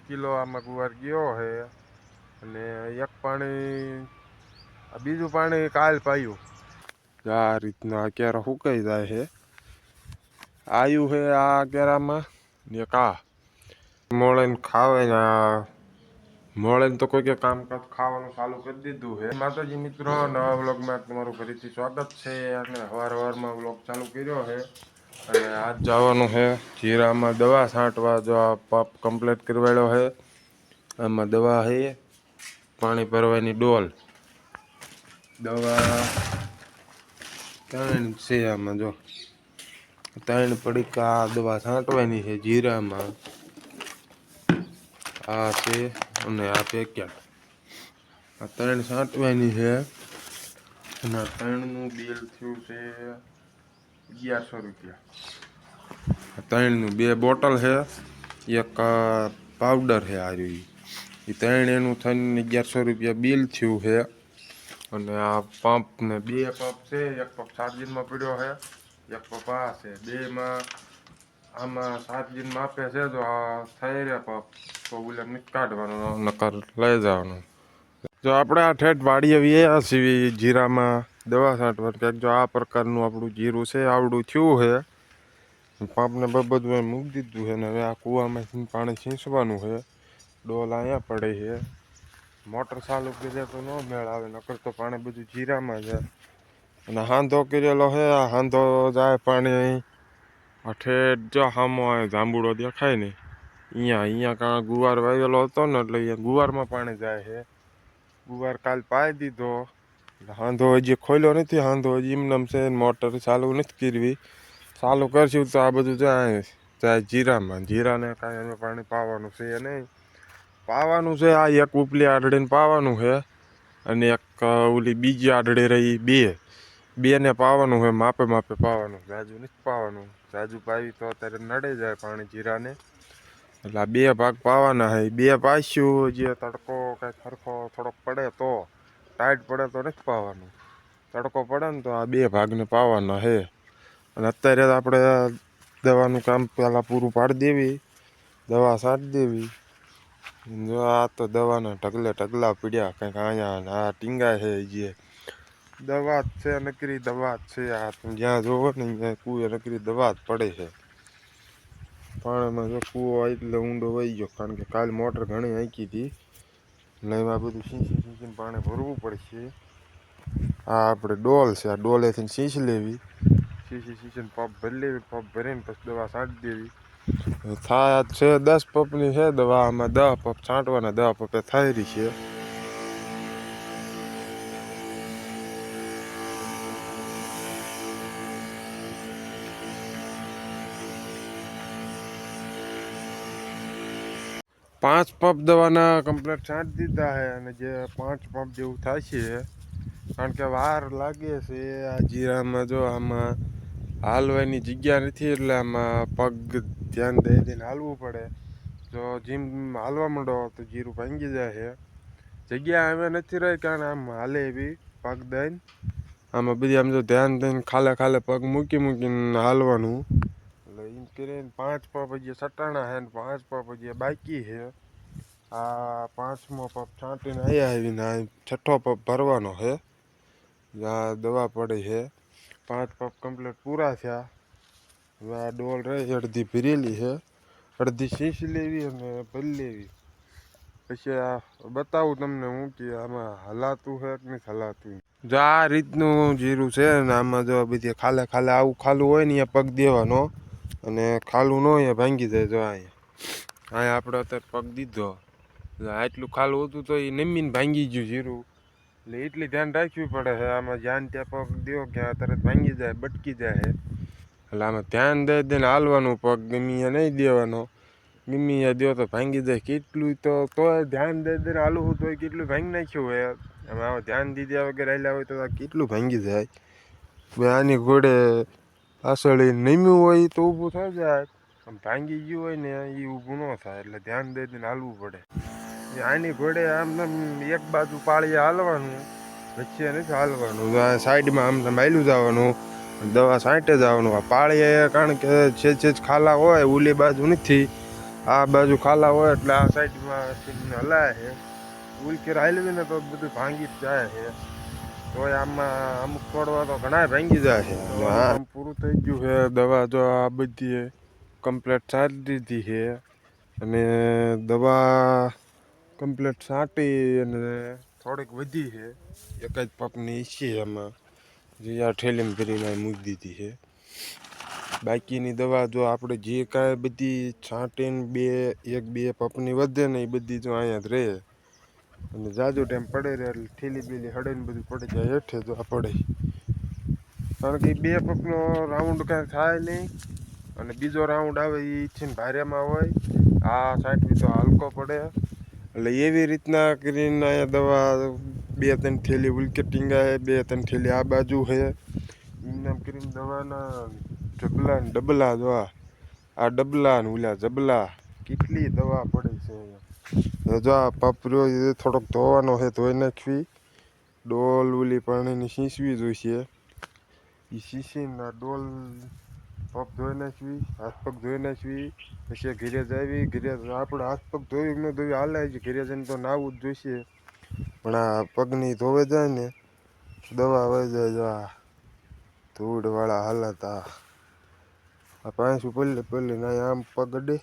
Kilo આમાં ગુવાર ગયો છે અને એક પાણી બીજું પાણી કાલ પાયું. આ રીતના ક્યારે સુકાઈ જાય છે. આયુ છે આ કેરામાં ને કા મોળે ખાવે ને મોળે તો કોઈ કે કામકાજ ખાવાનું ચાલુ કરી દીધું છે. માતાજી મિત્રો, નવા વ્લોગમાં તમારું ફરીથી સ્વાગત છે. અને સવારમાં વ્લોગ ચાલુ કર્યો છે અને આજ જવાનું છે જીરામાં દવા છાંટવા. જો આ પંપ કમ્પ્લીટ કરવાડ્યો છે. આમાં દવા છે, પાણી ભરવાની ડોલ, દવા 3 છે. આમાં જો 3 પડીકા દવા છાંટવાની છે જીરામાં. આ છે અને આ પેકેટ, આ 3 છાંટવાની છે. અને 3નું બિલ થયું છે 1100 રૂપિયા. 3નું 2 બોટલ છે, એક પાવડર છે. આ રહ્યું એ 3 એનું થઈને 1100 રૂપિયા બિલ થયું છે. અને આ પંપ ને 2 પંપ છે. એક પંપ ચાર્જિંગમાં પડ્યો છે, એક પંપ આ છે. બેમાં આમાં ચાર્જિંગમાં આપે છે. જો આ થઈ રહ્યા પંપ તો ઓલા નથી કાઢવાનો, નકર લઈ જવાનું. જો આપણે આ ઠેઠ વાડીએ વ્યા છીએ જીરામાં દવા છાંટવા. કંઈક જો આ પ્રકારનું આપણું જીરું છે, આવડું થયું છે. પંપને બધું મૂકી દીધું છે ને હવે આ કૂવામાંથી પાણી છીંચવાનું છે. ડોલ અહીંયા પડે છે. મોટર ચાલુ કરીએ તો ન મેળ આવે, નકર તો પાણી બધું જીરામાં જાય. અને હાંધો કરેલો છે, આ હાંધો જાય પાણી ઠેઠ જો સામો જાંબુડો દેખાય ને અહીંયા કાં ગુવાર વાવેલો હતો ને એટલે અહીંયા ગુવારમાં પાણી જાય છે. ગુવાર કાલ પાઈ દીધો, હાંધો હજી ખોલ્યો નથી. હાંધો હજી એમનેમ છે, મોટર ચાલુ નથી કરવી. ચાલુ કરશું તો આ બધું જાય જીરામાં. જીરાને કાંઈ અમે પાણી પાવાનું છે નહીં. પાવાનું છે આ એક ઉપલી આડડીને પાવાનું છે અને એક ઓલી બીજી આડડી રહી બેને પાવાનું છે. માપે માપે પાવાનું, જાજુ નથી પાવાનું. જાજુ પાવી તો અત્યારે નડે જાય પાણી જીરાને. એટલે આ 2 ભાગ પાવાના છે. 2 પાઈશું. જે તડકો કાંઈ ખરખો થોડોક પડે તો, ટાઈટ પડે તો નથી પાવાનું. તડકો પડે ને તો આ 2 ભાગને પાવાના છે. અને અત્યારે આપણે દવાનું કામ પહેલાં પૂરું પાડી દેવી, દવા છાંટી દેવી. જો આ તો દવાના ઢગલા પીડ્યા કંઈક અહીંયા. આ ટીંગાય છે, જે દવા જ છે, નકરી દવા જ છે. આ જ્યાં જોવો ને ત્યાં કૂએ નકરી દવા જ પડે છે. પાણીમાં જો કૂવો એટલે ઊંડો વહી ગયો, કારણ કે કાલ મોટર ઘણી હાંકી હતી. ને એમાં બધું છીંચીને પાણી ભરવું પડશે. આ આપણે ડોલ છે, આ ડોલેથી છીંચી લેવી. છીંચીને પંપ ભરી લેવી. પંપ ભરીને પછી દવા છાંટી દેવી. થાય છે 10 પંપની છે દવા. આમાં 10 પંપ છાંટવાના, 10 પંપે થાય રહી છે. પાંચ પંપ દવાના કમ્પ્લીટ છાંટી દીધા છે. અને જે 5 પંપ જેવું થાય છે, કારણ કે વાર લાગે છે આ જીરામાં. જો આમાં હાલવાની જગ્યા નથી એટલે આમાં પગ ધ્યાન દઈને હાલવું પડે. જો જીમ હાલવા માંડો તો જીરું ભાંગી જાય છે. જગ્યા હવે નથી રહી, કારણ આમ હાલે એવી પગ દઈને. આમાં બધી આમ જો ધ્યાન દઈને ખાલે પગ મૂકીને હાલવાનું. એટલે એમ કરીને 5 પંપ હજી સટાણા છે ને 5 પંપ હજી બાકી છે. આ 5મો પંપ છાંટીને આવીને 6ઠ્ઠો પંપ ભરવાનો છે. આ દવા પડી છે. 5 પંપ કમ્પ્લીટ પૂરા થયા. હવે આ ડોલ રહી અડધી ભરેલી છે, અડધી છીંચી લેવી અને ભરી લેવી. પછી આ બતાવું તમને હું કે આમાં હલાતું છે કે નથી હલાતું. જો આ રીતનું જીરું છે ને આમાં જો બધી ખાલે આવું ખાલું હોય ને અહીંયા પગ દેવાનો, અને ખાલું ન અહીંયા ભાંગી જાય. જો અહીંયા આપણે અત્યારે પગ દીધો, આટલું ખાલું હતું તો એ નમીને ભાંગી ગયું જીરું. એટલે એટલી ધ્યાન રાખવી પડે છે. આમાં જ્યાં ત્યાં પગ દો ક્યાં તરત ભાંગી જાય, બટકી જાય. એટલે આમાં ધ્યાન દઈને હાલવાનું. પગ ગમીએ નહીં દેવાનો, ગમીએ દો તો ભાંગી જાય. કેટલું તો ધ્યાન દઈને હાલવું તો કેટલું ભાંગી નાખ્યું હોય. આમાં ધ્યાન દીધા વગર હાલ્યા હોય તો કેટલું ભાંગી જાય. આની ઘોડે પાછળ નમ્યું હોય તો ઊભું થઈ જાય, ભાંગી ગયું હોય ને એ ઊભું ન થાય. એટલે ધ્યાન દઈને હાલવું પડે. આની ઘોડે આમ એક બાજુ પાળીએ હાલવાનું, વચ્ચે નથી હાલવાનું. સાઈડમાં આમ હાલ્યું જવાનું, દવા છાંટે જવાનું. આ પાળીએ કારણ કે છેજ ખાલા હોય, ઓલી બાજુ નથી આ બાજુ ખાલા હોય એટલે આ સાઈડમાં હલાય છે. ઉલકેર હાલવી ને તો બધું ભાંગી જ જાય છે. તોય આમાં અમુક છોડવા તો ઘણા ભાંગી જાય છે. આમ પૂરું થઈ ગયું છે. દવા જો આ બધી કમ્પ્લીટ છાંટી દીધી છે. અને દવા કમ્પ્લીટ છાંટી અને થોડીક વધી છે. એક જ પપની છે એમાં, જે આ ઠેલીમાં ભરીને મૂકી દીધી છે. બાકીની દવા જો આપણે જે કાંઈ બધી છાંટીને એક બે પપની વધે ને એ બધી જો અહીંયા જ રહે. અને જાજુ ટાઈમ પડે રહે એટલે ઠેલી બીલી હળે ને બધું પડી જાય હેઠે જો આ પડે. કારણ કે બે પપનો રાઉન્ડ કાંઈ થાય નહીં. અને બીજો રાઉન્ડ આવે એ છે ને ભારેમાં હોય. આ સાઈડ તો હલકો પડે. એટલે એવી રીતના કરીને અહીંયા દવા 2-3 થેલી ઉલકે ટીંગાય, 2-3 થેલી આ બાજુ છે. એમ કરીને દવાના ઢગલા ને ડબલા જો આ ડબલા ને ઓલા જબલા કેટલી દવા પડી છે અહીંયા. જો આ પપ રહ્યો એ થોડોક ધોવાનો છે, ધોઈ નાખવી. ડોલ ઓલી પાણીની સીંચવી જોઈશે. એ સીંચીને ડોલ પગ ધોઈ નાખવી, હાથ પગ ધોઈ નાખવી. પછી ઘરે જાવી. ઘરે આપણે હાથ પગ ધોઈ ન ધોઈ હાલે છે. ઘરે જઈને તો નાવું જ જોઈશે. પણ આ પગની ધોવે જાય ને દવા વહી જાય. જો આ ધૂળવાળા હાલત આ પાંચ પલ્લે ને આમ પગ અડે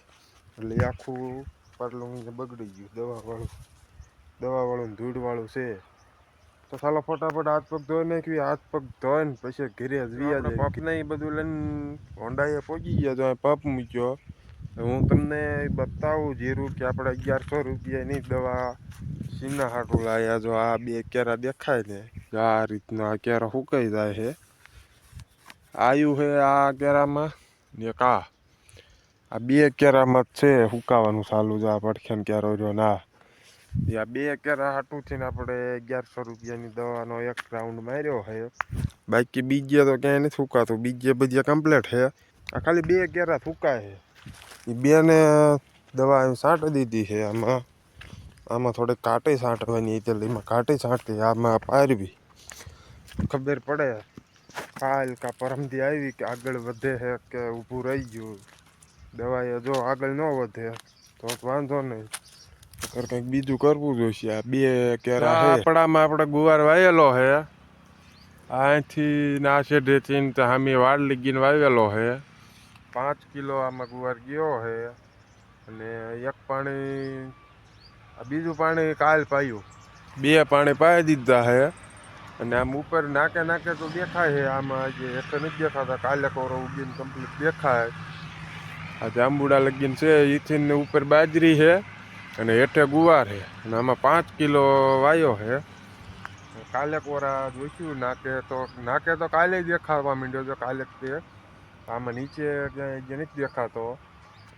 એટલે આખું પાટલું બગડી ગયું. દવાવાળું ધૂળવાળું છે. તો ચાલો ફટાફટ હાથ પગ ધોઈ નાખવી. હાથ પગ ધોઈને પછી ઘરે પપ ને એ બધું લઈને હોન્ડાએ પહોંચી ગયા. તો પપ મૂક્યો. હું તમને બતાવું જીરું કે આપણે 1100 રૂપિયાની દવા સીના હાટું લાવ્યા. જો આ બે કેરા દેખાય ને આ રીતના કેરા સુકાઈ જાય છે. આયુ છે આ કેરામાં ને આ બે કેરામાં જ છે સુકાવાનું ચાલુ. જ આ પડખ્યાન કેરો રહ્યો ના આ બે કેરા હાટું થઈને આપણે 1100 રૂપિયાની દવાનો એક રાઉન્ડ માર્યો છે. બાકી બીજે તો ક્યાંય નથી સુકાતું. બીજે બધી કમ્પ્લીટ છે. આ ખાલી બે કેરા સુકાય છે. એ બેને દવા છાંટી દીધી છે. આમાં થોડીક કાંટી છાંટવાની હતી. એમાં કાંટી છાંટી આમાં પારવી ખબર પડે કાલ કા પરમથી આવી કે આગળ વધે છે કે ઊભું રહી ગયું. દવાએ જો આગળ ન વધે તો વાંધો નહીં, કંઈક બીજું કરવું જોઈશે. આ બે કેરા આપણામાં આપણે ગુવાર વાયેલો છે. અહીંથી ના શેઢેથી સામે વાડ લીગીને વાવેલો છે. 5 કિલો આમાં ગુવાર ગયો છે. અને એક પાણી બીજું પાણી કાલ પાયું. 2 પાણી પાઈ દીધા છે. અને આમ ઉપર નાકે તો દેખાય છે. આમાં જે હેઠે નથી દેખાતા. કાલે કોરો ઉગીને કમ્પ્લીટ દેખાય. આ જાંબુડા લગીને છે. એથી ઉપર બાજરી છે અને હેઠે ગુવાર છે. અને આમાં 5 કિલો વાયો છે. કાલે કોરા જોઈશું. નાકે તો કાલે દેખાવા માંડ્યો છે. કાલે તે આમાં નીચે ક્યાંય જે નથી દેખાતો.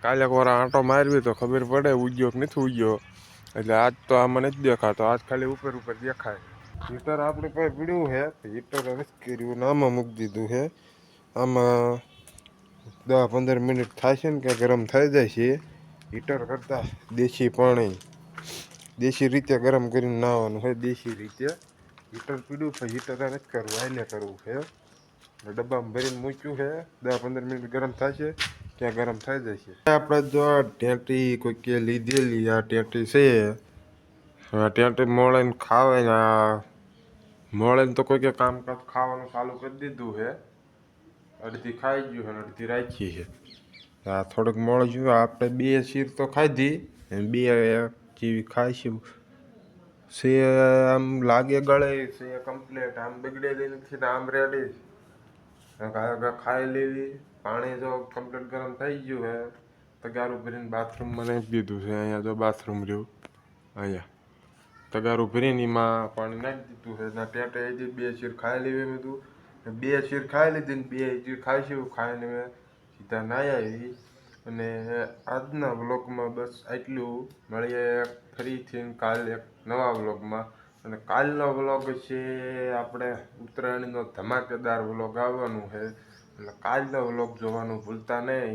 કાલે કોરા આંટો મારવી તો ખબર પડે ઉગ્યો કે નથી ઉગ્યો. એટલે આજ તો આમાં નથી દેખાતો. આજ ખાલી ઉપર દેખાય. હીટર આપણે પાસે પીડ્યું છે. હીટર નથી કર્યું ને આમાં મૂકી દીધું છે. આમાં 10-15 મિનિટ થાય છે ને કે ગરમ થઈ જાય છે. હીટર કરતાં દેશી પાણી દેશી રીતે ગરમ કરીને નાહવાનું હોય. દેશી રીતે હીટર પીડ્યું છે. હીટર નથી કરવું, આઈને કરવું છે. ડબ્બામાં ભરીને મૂક્યું છે. 10-15 મિનિટ ગરમ થશે ત્યાં ગરમ થઈ જશે. આપણે જો ટેટી કોઈ કે લીધેલી આ ટેટી છે. ટેટી મોળીને ખાવે ને મોળીને તો કોઈ કે કામકાજ ખાવાનું ચાલુ કરી દીધું છે. અડધી ખાઈ ગયું છે અને અડધી રાખી છે. આ થોડુંક મોળું ગયું. આપણે 2 શીર તો ખાધી અને 2 જેવી ખાઈશું. છે આમ લાગે ગળે છે કમ્પ્લીટ. આમ બગડેલી નથી ને આમ રેડી ખાઈ લેવી. પાણી જો કમ્પ્લીટ ગરમ થઈ ગયું છે. તગારું ભરીને બાથરૂમમાં નાખી દીધું છે. અહીંયા જો બાથરૂમ રહ્યું. અહીંયા તગારું ભરીને એમાં પાણી નાખી દીધું છે. ના ટેટે 2 શીર ખાઈ લેવી બધું. 2 શીર ખાઈ લીધી ને 2 શીર ખાઈશું. ખાઈને સીધા નાહી આવી. અને આજના વ્લોગમાં બસ આટલું. મળીએ ફરીથી કાલે એક નવા વ્લોગમાં. અને કાલનો વ્લોગ છે આપણે ઉત્તરાયણનો ધમાકેદાર વ્લોગ આવવાનું છે. એટલે કાલનો વ્લોગ જોવાનું ભૂલતા નહીં.